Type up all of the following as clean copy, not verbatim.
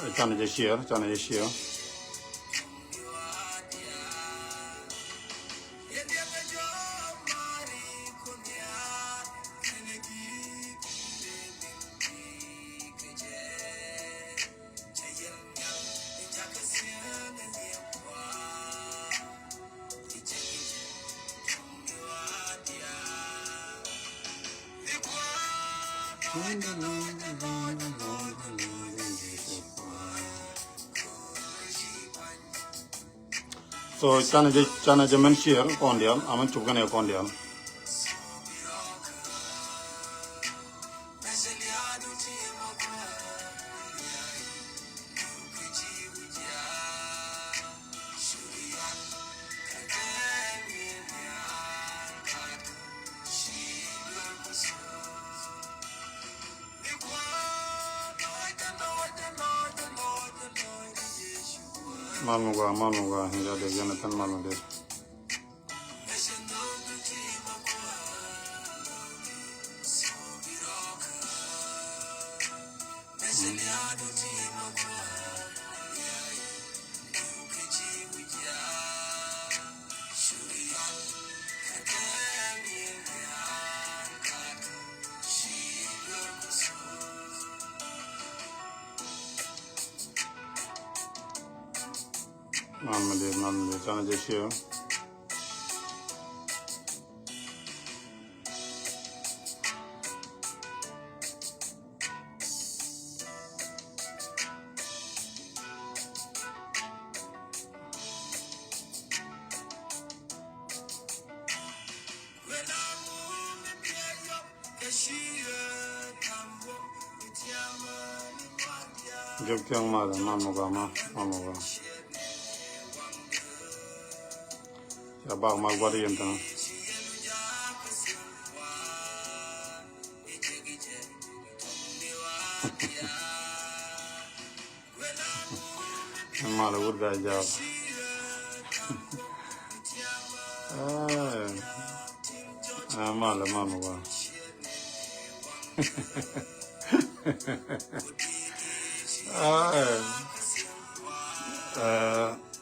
Chana je share. So chana je men share kondial, aman chupkan kondial. Malmuga, hinga de Jonathan Malmuga. Malmuga, chana je share. Jok kyang malmuga. Ya bag mal gwadi yentana. Mala urga jab. Malmuga.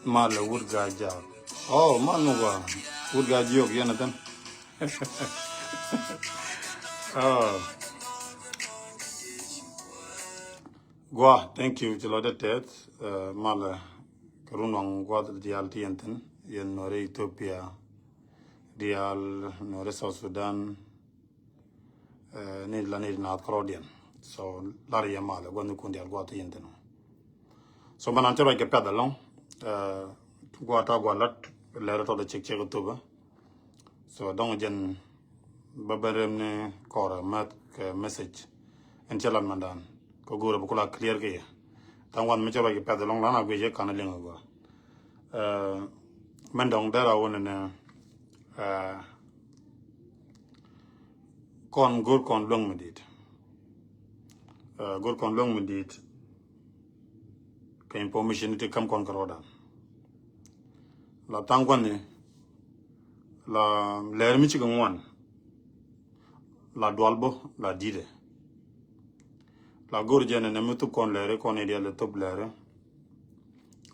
Mala urga jab. Oh, malmuga. Urga jok Jonathan. Gua, thank you. Chilo de tet. Mala karunwang gua dial tienten. Yen nore Ethiopia. Dial nore South Sudan. Ni North Korean. So lari ya mala gua nukun dial gua tienten. So manante ba ke pedalong. Gua ta gua lat lera to de chek tuba. So dong jen babarem ne kora mat ke message en chalan mandan ko gura bukula clear ke tangwan me chaba ke pedalong lana gwe kana lenga go mendong dara wona ne kon gur kon long medit gur kon long medit ke information te kam kon karoda la tangwan ne la ler mi ci gwan la dolbo la dide la gorjene ne mutu kon lere kon ide le top lere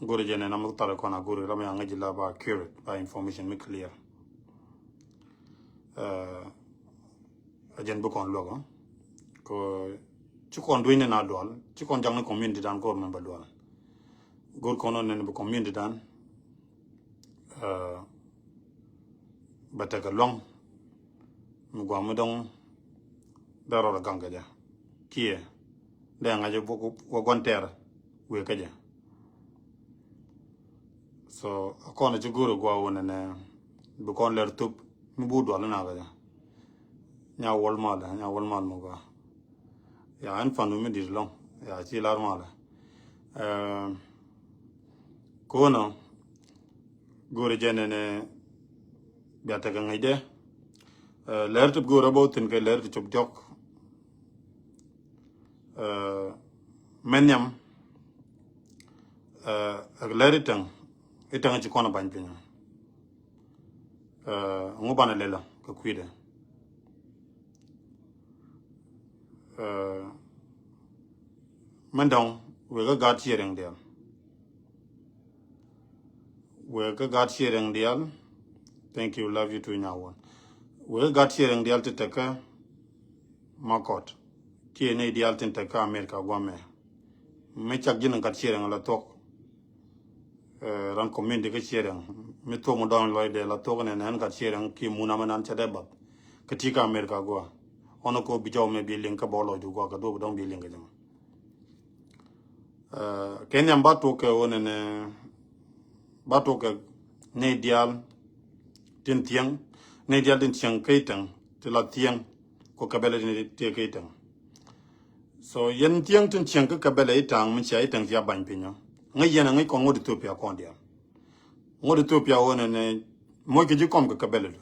gorjene na mutu kon aguri ram yang jila ba accurate ba information mi clear ajen bu kon logo ko ci kon duine na dol ci kon jang community dan ko member dol gor kon ne bu community dan bataka long mu gwa mu dong daro la ganga ja kie de nga je boku wo gonter we kaje so akona ci guru gwa wona ne bu kon ler tup mu bu do la na ga nya wol mal mo ga ya an fanu mi dir long ya ci lar mala kono guru jene ne biata ga ngaide ler tup guru bo tin ke ler tup jok menyam ak leritan itang ci kono bañ piñu ngubana lela ko kuide mendong we ga gat sharing deal we ga gat sharing deal thank you love you too now one we ga gat sharing deal to take makot ki ne deal tin take America gwame me chak jin gat sharing la tok ran community ga sharing me to mo don loy de la tok ne nan gat sharing ki muna manan chade bab katika America gwa ono ko bijaw me bi link ka bolo du gwa ka do don bi link jam Kenya bato ke onene bato ke ne dial tin tiang ne dial tin tiang kaitang te la tiang ko kabele ni te kaitang so yen tiang tin tiang ka kabele itang mi cha itang ya ban pinyo ngai yena ngai ko ngodi topia ko dia ngodi topia onene mo ke ji kom ka kabele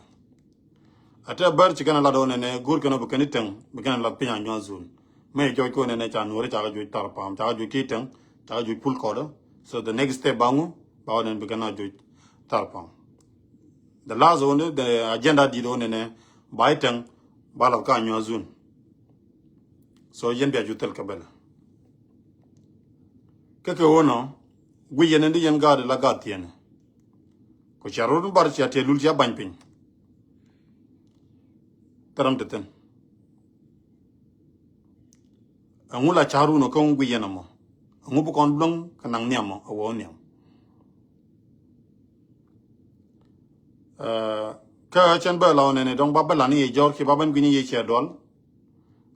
ata bar ci kana la do ne gur kana bu kan itang bu kan la pinya nyozun me joy ko ne cha nore cha ju tar pam cha ju kitang cha ju pul ko so the next step bangu ba den bu kana ju tar pam the last one the agenda di do ne ba itang ba la ka nyozun so yen bi ju tel kabela ke wono gu yen ndi yen ga de la ga tiene ko charun bar cha te lul cha ban pin taram teten angula charu no kong gu yen mo ngu bu kon blong kanang niam mo awo niam ka chen ba law ne dong ba la ni jor ki ba ban gini ye che dol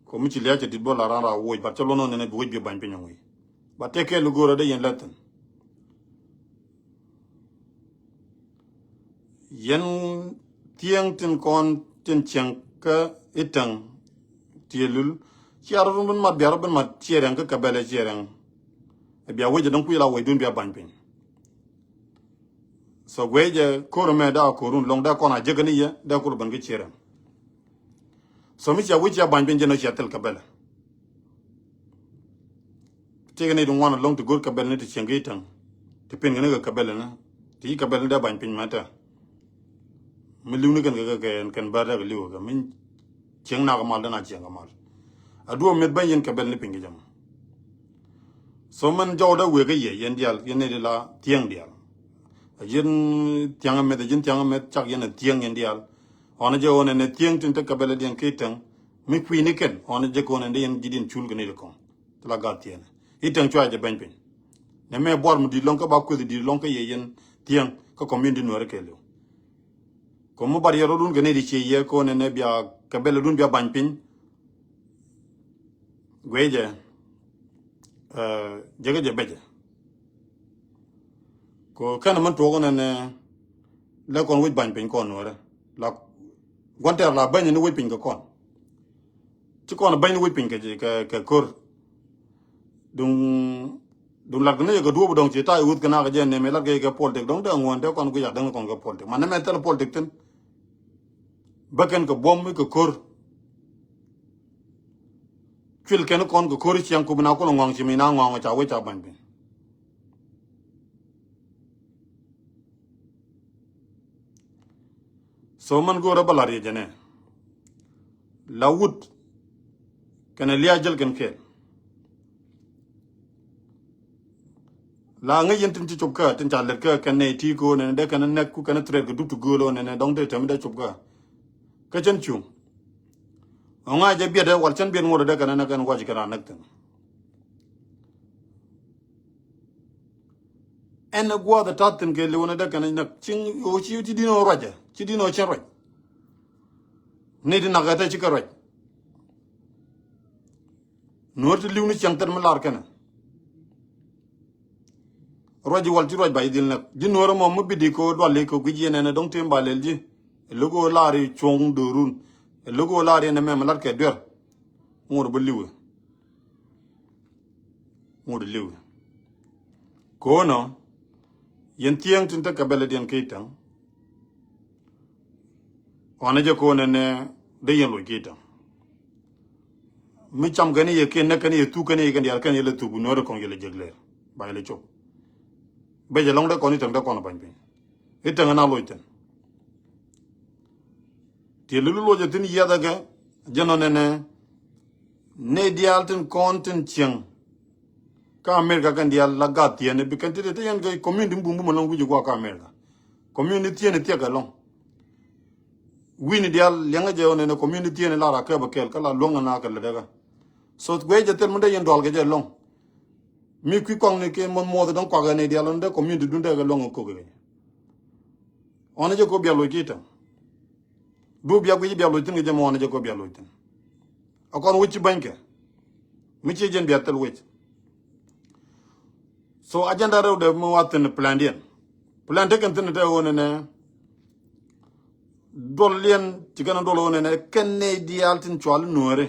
ko mi ci le ci dit bo la ran ra wo ba to no ne bu bi ban pin ngui ba te ke lu goro de yen laten yen tiang tin kon tin chang ka itang tielul chiarun bun mat biar bun mat chierang ka kabele chierang bia weje don kuila we dun bia ban pin so weje korome da korun long da kona jegani ye da kur ban ke chierang so mi cha weje ban pin jeno chatel kabele tegene dun wana long to gor kabele ne ti chengi tang ti pin ngene ka kabele na ti kabele da ban pin mata mi liwni kan ba da liwo ga min cheng na ga mal da na cheng ga mal adu met ban yen kabele ne pingi jam so man jawda we ga ye yen dial yen ne la tiang dial yen tiang met yen tiang met chak yen tiang yen dial ona je ona ne tiang tin ta kabele den kitang mi kwi ni ken ona je ko ne yen jidin chul ga ne ko la ga tien itang chwa je ban pin ne me bor mu di lon ka ba ko di lon ka ye yen tiang ko community no re kelo ko mo bari ro dun ga ne di che ye ko ne bia kabele dun bia ban pin gweje jege je beje ko kana man to gona ne la kon wi ban pin kon wala la gonter la ban ni wi pin ko kon ci kon ban wi pin ke kor dun la gna ga do dong ci tay wut kana ga je ne me la ga politique dong da ngon de kon gu ya dang kon ga politique man me tel politique ten baken ko bom ko kor fil ken kon ko kor ci yang ko na ko ngong ci mi na ngong cha we cha ban pin so man go ra balari jene la wut kana liya jel ken ke la nga yentin ci chopka tin cha le ka kan ne ti ko ne de kan ne ku kan tre ko du tu go lo ne dong de tam de chopka ka chen chu nga je bi de wal chen bi ngoro de kan na kan waji kana nak tan en gwa da tatin ke le wona de kan na chin o chi ti dino raja ci dino chen roj ne di naga ta ci ka roj noor ti liw ni chang tan ma lar kana roji wal ci roj bay dil nak di noor mom mu bidi ko dolli ko gi ne dong te mbalel ji logo lari chong dorun logo lari ne mem lar ke der ngor ba liw ngor liw ko no yen tiang tin ta ka bele den kitang ona je ko ne de yen lo kita mi cham gani ye ken na kan ye tu kan ye kan ya kan ye le tu bu no re kon ye le jegle ba le chop be je long de kon itang de kon ban pin itang na lo iten ti lu lo je tin ya da ga jeno ne dial tin kon tin ching ka America kan dia la gati ne bi kan te yan ga community bumbu malong wuji kwa ka America community ne tie ga long wini dia lenga je one ne community ne la ra ka ba kel kala longa na ka le daga so gwe je tel munde yen dol ga je long mi ku kong ne ke mon mo don kwa ga ne dia londe community dunde ga long ko ga on je ko bialo kita du bia ko bialo tin ga je mo on je ko bialo tin akon wuci banke mi ci jen bia tel wuci so agenda rew de mo watin plan dien plan te kan tin te wona ne dolien ci gana dolo wona ne ken ne dial tin chwal noore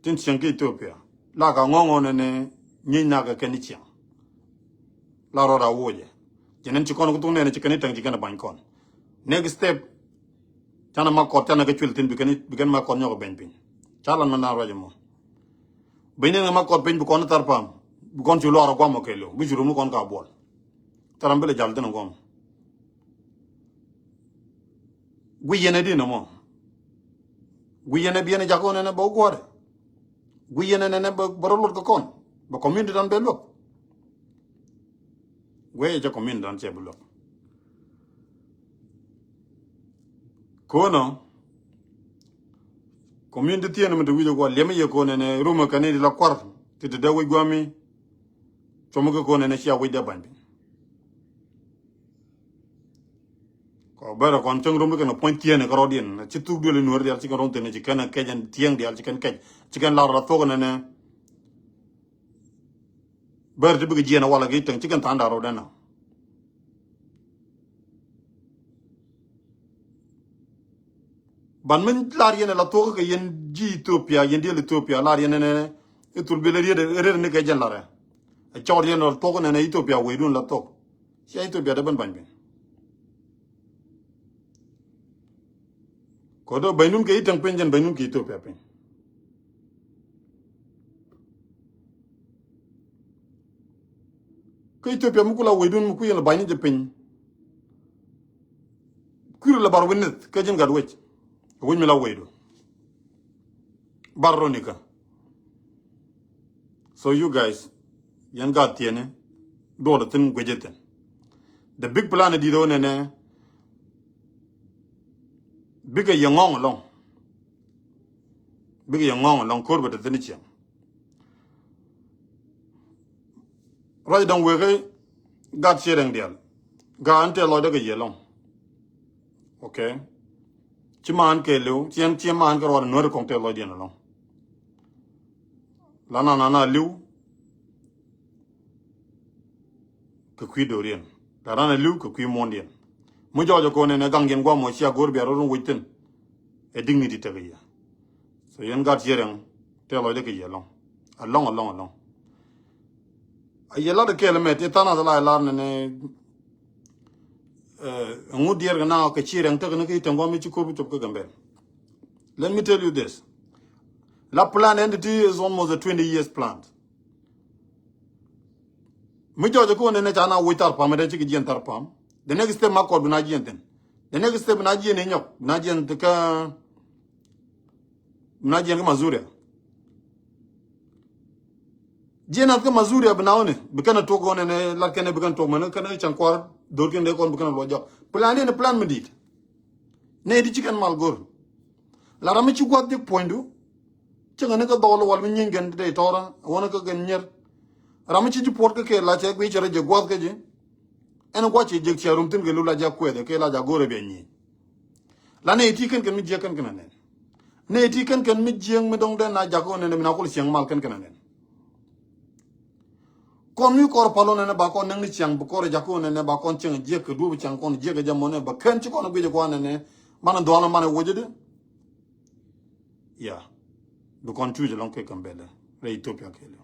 tin changi Ethiopia la ka ngongo ne ni na ga ken ci la ro ra woje jenen ci kon ko tun ne ci ken tang ci gana ban kon next step tana makko tana ga chultin bi kan makko ñoko ben pin chalan man na roje mo bene nga makko ben bu kon tarpam bu kon ci loro ko mo kelo bu juru mu kon ka bol taram bele jal dina gom gu yene dina mo gu yene bi yene jakone ne bo gore gu yene ne ba borolot ko kon ba community dan be lo we ja community dan che bu lo kono community tiene mo de wido ko lema ye ko ne ruma kanedi la kwar ti de dawi gwami to mo ko ne sia wi de bandi ko bara kon tong rum ko no point tiene ko rodien ci tu dole no real ci ko ronte ne ci kana kejan tieng dial ci kan kej ci kan la ra to ne bar de bëgg jena wala gi tang ci kan tanda ro dana ban men lar yene la to ko yen ji Ethiopia yen de Ethiopia lar yene ne etul be le re ne ke jan la re a chor yene to ko ne Ethiopia we dun la to ci Ethiopia de ban ban bin ko do baynum ke itang penjen baynum ke Ethiopia pen ko Ethiopia mu kula we dun mu ku yene bayni de pen kuru la bar wenet ke jin gad wech wuñ mi la waydo barronika so you guys yan got tiene do the tin gwejeten the big plan di do ne big yangong long korba de tin chiam right don we got sharing dial ga ante lo de ge long okay chiman ke lu chien man ko ro no ko te lo dien lo la na lu ko kwi do rien la na lu ko kwi mondien mu jojo ko ne gangen gwa mo sia gor bi ro witin e dignity te ya so yen gat yereng te lo de ke yelong along a yela de kele met etana de la ne ngudier na ko chireng te ne ke tango mi ko bi top ko gambe. Let me tell you this. La plan entity is almost a 20 years plan. Mi jojo ko ne chana witar pam de chi gien tar pam. The next step ma ko bina gien ten. The next step na gien nyok, na gien te ka na gien ka mazuria. Gien at ka mazuria bina one, bikana to go ne la kene bikan to man kana chankor dor ken de kon bikana lo jo. Plan ne plan mi dit. Ne di chicken mal gor. La rami ci gwat dik pointu ci nga ne ka dolo wal mi ñingen de tora wona ka gen ñer rami ci port ka ke la ci bi ci re gwat ka ji en gwat ci jek ci rum tin ke lu la ja kwede ke la ja gore be ñi la ne ti ken mi je ken ken ne ti ken mi je mi dong de na ja ko ne mi na ko siang mal ken ken kon mi ko palo ne ba ko nang ni siang bu ko re ja ko ne ba kon ci je ke du bu siang kon je ke jamone ba ken ci ko no bi ko ne man do na man wojede yeah, the country is long ke kambele re Ethiopia kele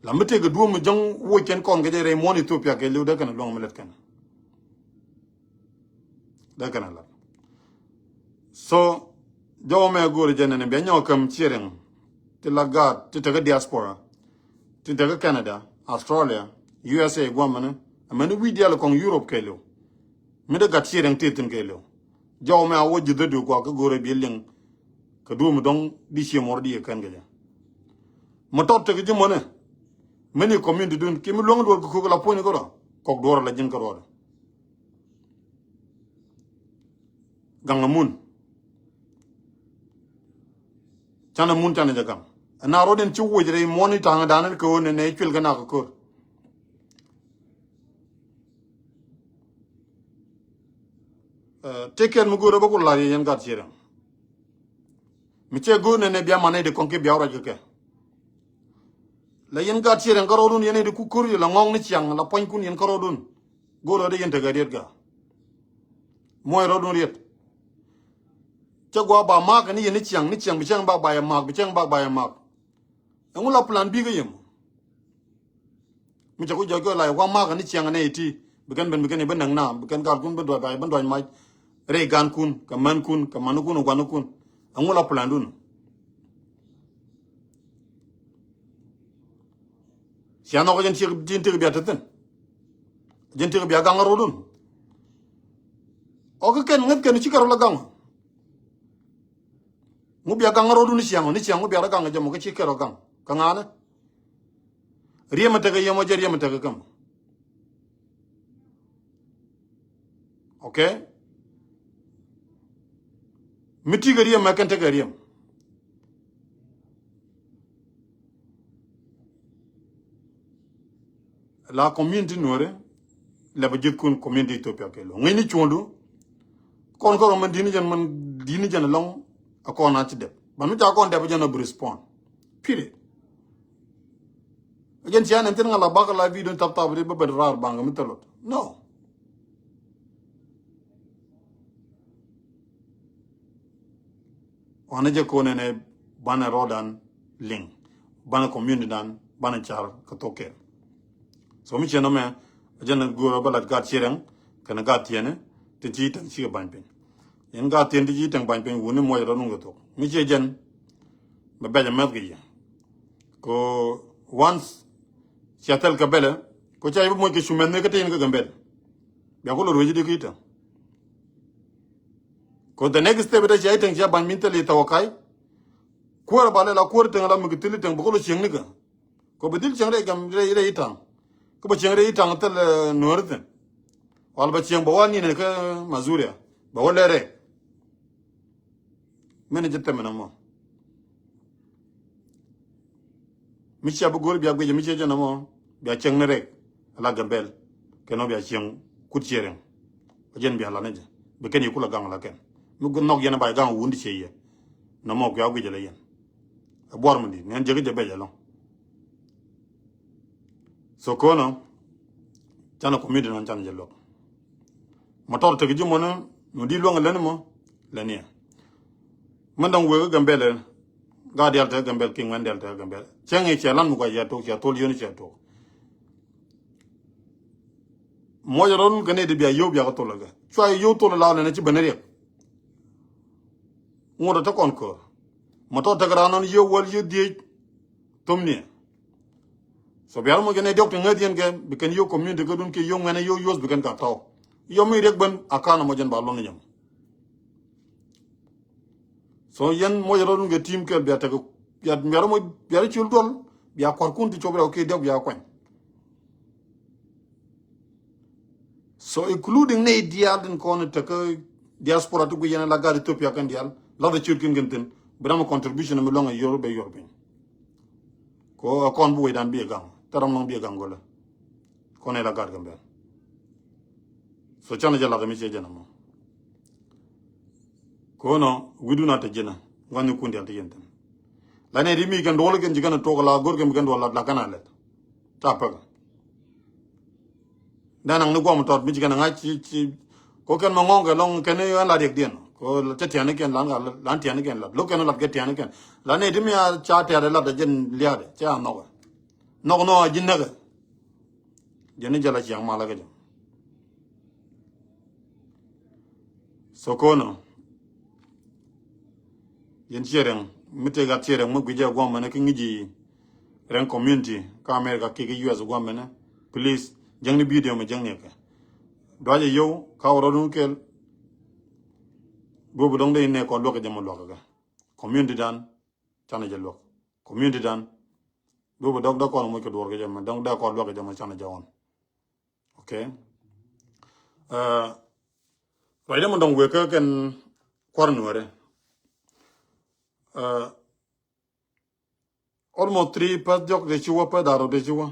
la mete ke duo mo jang wo ken kon ge re mon Ethiopia kele de kan long melet kan da kan la so do me go re jenen be nyaw kam chireng ti la ga ti te diaspora ti te Canada Australia USA woman amene wi dial kon Europe kele me de ga chireng ti tin kele jaw me awo jide do ko gore bi ling ka du mu dong di ci mor di kan ga motor te gi mone many community dun kimi long do ko la poni ko ro ko do la jin ko ro ganga mun chana mun chana jagam na ro den ci wojre moni tanga danan ko ne fil gana ko take care mu goro ba ko la yen gat sira mi che go ne bia mane de konke bia ora jike la yen gat sira ngaro dun yene de ku kur la ngong ni chiang la poin kun yen karo dun goro de yen te gadet ga moy ro dun riet che gwa ba ma ka ni yen ni chiang bi chiang ba ya ma bi chiang ba ya ma ngula plan bi ga yem mi che ko jogo la wa ma ka ni chiang ne ti bigan ben ben nang na bigan gal kun ben do ba ben do mai re gan kun ka man kun ka manu kun gwan kun angula plan dun si ano ko jen tir biya teten jen tir biya gang ro dun o ko ken ngat ken ci karo la gang mu biya gang ro dun ni siang mu biya la gang jamo ko ci karo gang ka ngana riyama te ga yemo jer yema te ga kam okay miti ga riyama kan te ga riyam la community nore la ba jekun community Ethiopia ke lo ngini chondu kon ko man dini jan long akona ci de ban mi ta kon de ba jana bu respond period again ci an enten ngala ba la video tap tap ba ba rar banga mi talot no wana je ko ne bana rodan ling bana community dan bana char ka toke so mi cheno me jana goro balat gat chireng kana gat tiene te ji tan chi ban pen yen gat tien ji tan ban pen woni moy ro nungo to mi che jen ba bele met gi ko once chatel ka bele ko chay mo ke sumen ne ka ten ka gambel ya ko lo roji de kita ko the next step da chay tan ja ban min tele tawakai ko ba la ko tan la mi tele tan ko lo cheng ni ka ko bedil cheng re gam re itang ko ba cheng re itang tel norten wal ba cheng ba wani ne ka mazuria ba wala re mene jette mena mo mi cha bu gor biya gwe mi che jana mo biya cheng ne re la gambel ke no biya cheng kut chereng jen biya la ne be ken yukula gang la ken mu gon nok yana bay gang wundi che ye na mo ko gwe jale yen bor mu di nen jege je be jalo so kono chana community non chana jelo motor te gi mo no di lo ngalen mo la ne man dang we gambele ga dial te gambel king man dial te gambel chenge chelan mu ga ya to yoni che to mo yoron gane de biya yo biya ko to la ga chwa yo to la ne ci benere ngodo ta kon ko motor te gra non yo wal yo di tomni so biya mo gane doctor ngadien ge bi ken yo community ga dun ke yo ngane yo yos bi ken ka taw yo mi rek ban akana mo jen ba lo nyam so yen mo yoro nga team ke biya ta ya mero mo biya ci dol biya kor kun ti chobra okay deg biya kwan so including ne dial den kono ta ke diaspora tu yen la gari Ethiopia kan dial la da ci kin genten bram contribution mi longa yoro be yorbe ko kon bu dan biya gang taram non biya gang gola kono la gar gambe so chana jala ga mi che jana mo kono widuna ta jena wani kundi alta yenten lane rimi gan dole gen jigana to la gor gen gan wala la kana let tapa danang no gom tot mi jigana nga ci ko ken mo ngonga long ken yo la dek dien ko ta tiane ken lan tiane ken la lo ken la get tiane ken lane rimi ya cha tere la da jen liade cha no jinna ga jeni jala ci ang mala ga jam so kono yen chereng mite ga chereng mo gije gom mane ki ngiji ren community ka America ki US gom mane please jangni video me jangne ka doje yow ka woro dun kel bobu dong day ne ko lokka jamo lokka ga community dan tane je lok community dan do dog da kon mo ko do ga jam dong da ko lo ga jam chana jawon okay right dem dong we ka ken kwar nuore almost 3 pas jok de chiwa pa daro de chiwa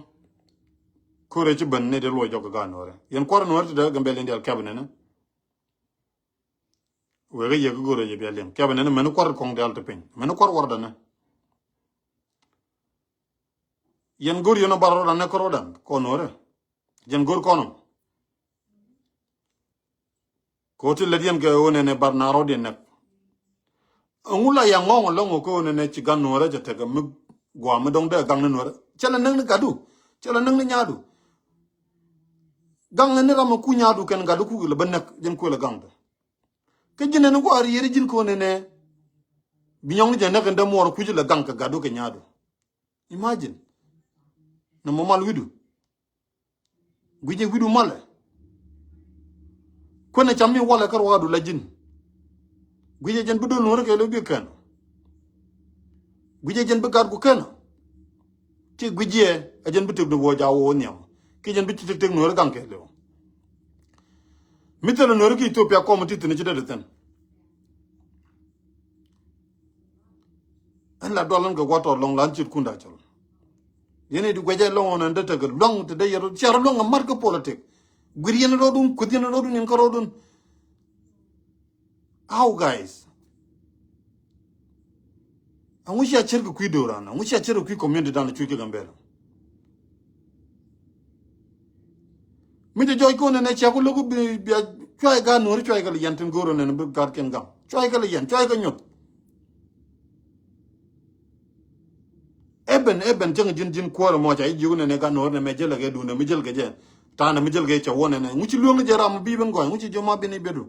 kure ci ben ne de lo jok ga nuore yen kwar nuore de ga mbele ndel kabene na we ga ye go gore je belen kabene na men kwar kong dal te pin men kwar war da na yen gor yo na baro da na ko rodan ko nuore yen gor kono ko ti le dien ga wona ne barnaro de na ngula ya ngong lo ko ne ci gan nuore je te ga mi gwa mi dong de gang ne nuore chala nang ne gadu chala nang ne nyaadu gang ne ram ku nyaadu ken gadu ku le ben jen ko le gang de ke jine ne ko ari yeri jin ko ne binyong je ne ga de mor ku ji le gang ka gadu ke nyaadu imagine na mo mal widu guje widu mal ko ne chammi wala kar wadu la jin guje jen bu do no ke lo bi kan guje jen bu gar ku kan ci guje a jen bu tek do wo jawo nyam ki jen bu tek no gang ke lo mitelo no ki Ethiopia ko mo titene ci de ten an la dolan ga wato long lan ci kunda ci yene di guje long on ndata ga long te de yero ci long marque politique guri yene do dum ko yene do dum en ko dum how guys angushi a cerga kui dorana angushi a cerga kui community dan chu ke gambela mi de joy ko ne cha ko logo bi choy ga no choy ga yanten goro ne bi gar ken gam choy ga yan choy ga nyot eben jeng jin ko mo cha yi ne ga no ne me jela ga du ne mi jel ga je ta na mi jel ga cha wona ne nguchi lu ngi jara mo bi ben go nguchi joma bi ni bedu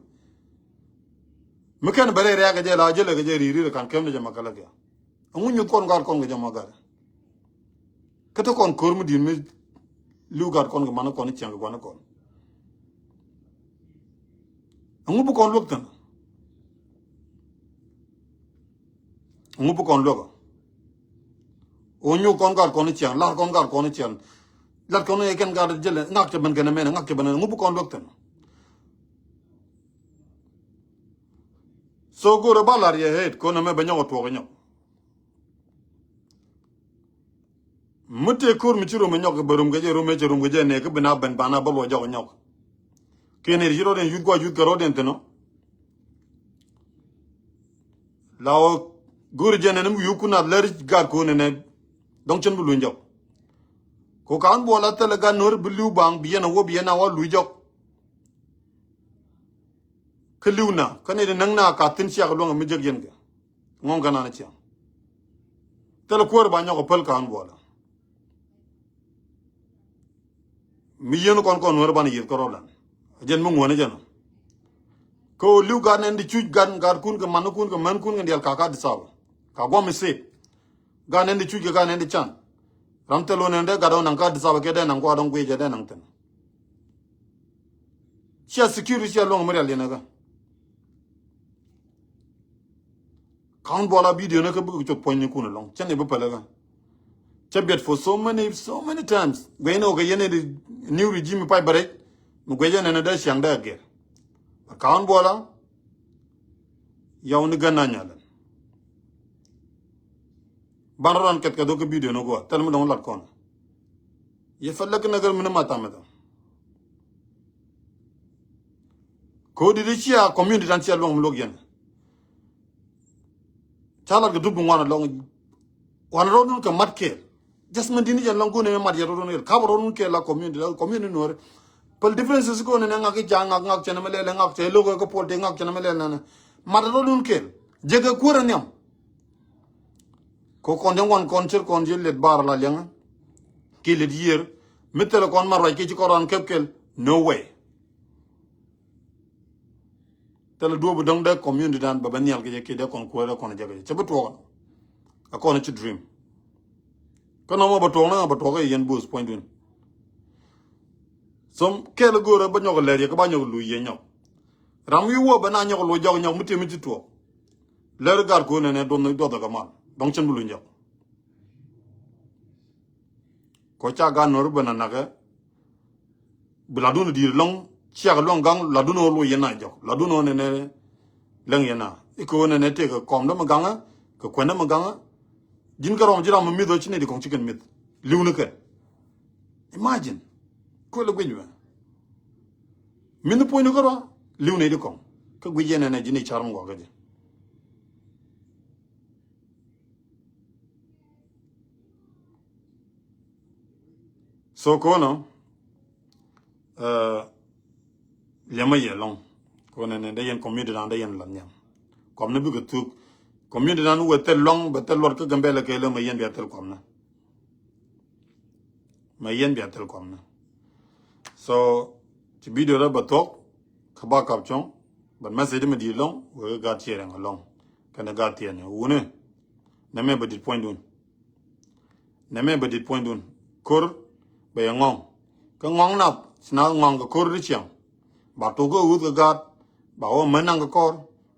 mi ken bare re ga je la jela ga je ri kan kem ne jama kala ga ngunyu kon gar kon ga jama gar kata kon kor mu din mi lu gar kon ga man kon ci nga kon kon ngu bu kon loktan ngu bu kon logo o nyu kon gar kon ci la kon gar kon ci la kon e ken gar jele ngak te ben gene men ngak te ben ngu bu kon loktan so go re balar ye het ko na me banyo to go nyo mute kur mi chiro me nyok berum gaje rume cherum gaje ne ke bina ben bana balo jago nyok kene jiro den yut go yut garo den teno lawo gur jene nem yukuna ler gar ko ne donc chen bulu njok ko kan bola tele ga nor bulu bang biena wo biena wa lu jok keluna kane de nang na ka tin sia lo mi jeg yen ga ngon kana na tia tele ko ba nyok pel kan bola mi yen kon wor ban yir korolan jen mo ngone jen ko lu gan en di chuj gan gar kun ga man kun ga man kun ngel ka di saw ka go mi se gan en di chuj gan en di chan ram telo ne de ga don nan ka di saw ke de nan ko don gwe je de nan ten sia security ya long mari le na ga kan bola video na ka bu ko pon ni kun long chen ne bu pala ga chabet for so many times we know ga yene the new regime pai bare mu gwe ne na da siang da ge kan bola yaw ni ganna nyala banaran ket ka do ko video no go tal mu don lat kon ye falak nagar min mata mata ko di chia community dan chia long log yen chala ga dubu ngwana long wan rodun ka matke just man dini jan longo ne mat yaro ne ka rodun ke la community no pel differences ko ne ngak jang ngak chana mele ngak che logo ko polte ngak chana mele na mat rodun ke jega kura nyam ko kon jang kon cher kon jil let bar la yang ki let year metel kon mar ke ci koran kepkel no way tele do bu dong de community dan ba banyal ke de kon ko kon jaga ci beto a kon ci dream kono mo beto na beto ga yen boost point win som kele gore ba ñoko leer ko ba ñoko lu ye ñok ram wi wo ba na ñoko lu jog ñok muté mi ci to leer gar ko ne do ga mal donc ci lu ñok ko cha ga nor bana naga bladun di long chia long gang laduno lo yena jo laduno ne leng yena iko ne te ko kom da maganga ko kwena maganga jin garom jira mo mido chine di kong chicken mit liwna ke imagine ko le gwenyu min po ni garo liwna di kong ko gwijene ne jini charm go gaje so ko no lema ye long ko ne de yen community dan de yen lan nyam kom ne bu ko tu community dan wo tel long ba tel lor ko gambele ke le ma yen bi tel kom na ma yen bi tel kom na so ci video ra ba tok ka ba kap chong ba message me di long wo ga tiere long kana ga tiene wune na me ba dit point dun na me ba dit point dun kor ba ngong ka ngong na sna ngong ka kor ri chiang ba to go ut ga ba o menang ka kor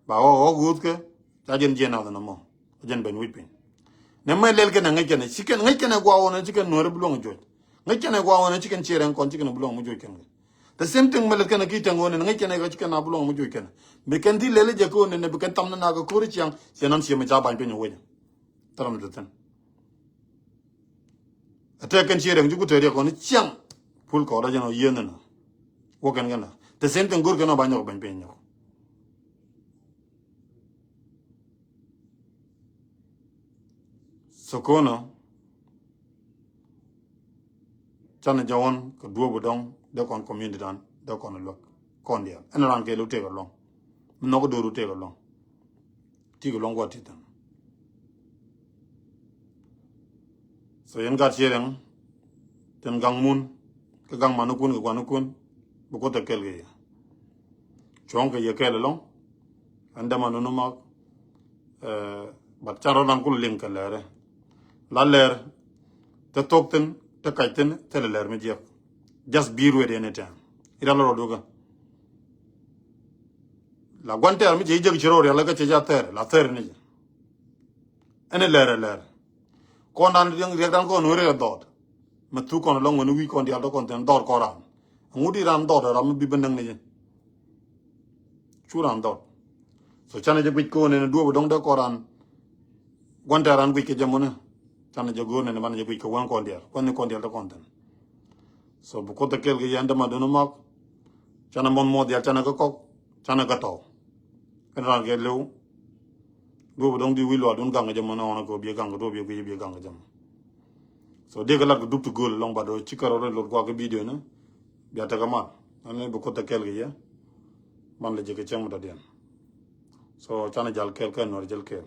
ba o gut ke ta jen jen na no mo jen ben wi pin ne me lel ke na ngai ke chicken ngai ke na gwa wona chicken no re blong jo ngai ke na gwa wona chicken chiren kon chicken blong mo jo ken the same thing mel ke na ki tango ne ngai ke na ga chicken na blong mo jo ken be ken di lele je ko ne be ken tam na ga kor ri chiang senan sie me ja ban pe no we taram de tan ate ken chiren ju ku te re ko ni chiang pul ko da jeno yen na wo ken gana the same thing gur ke no ba nyo ban pe nyo sokono chana jawon ko duo budong de kon community dan de kon lok kon dia en ran ke lu te ko long no ko do lu te ko long ti ko long ko ti tan so yen ga chiren ten gang mun ka gang manukun ko manukun bu ko te kel ge chong ke ye kel long anda manu no mak bat charo nan kul link lere la ler te tokten te kaiten te ler me jek just be ready anytime ira lo doga la guante mi je jeg chiro ya la ka che ja ter la ter ni ene ler kon dan rek dan ko no re dot ma tu kon lo ngonu wi kon dia do kon ten dot ko ram ngudi ram dot ram bi benang ni chu ram dot so chana je bit ko ne do dong da ko ran guante ran bi ke jamona chana je go ne man je bit ko wan kon dia do kon ten so bu ko te kel ge yanda ma do no mak chana mon mo dia chana ko chana ka to en ran ge lu do dong di wi lo dun gang jamona ona ko bi gang do bi gang jam so de galat ko duptu gol long ba do ci karo lo ko ko video na bi ata kama ane bu ko ta kel ge ya man la jege cham da den so chana jal kel ken no jel kel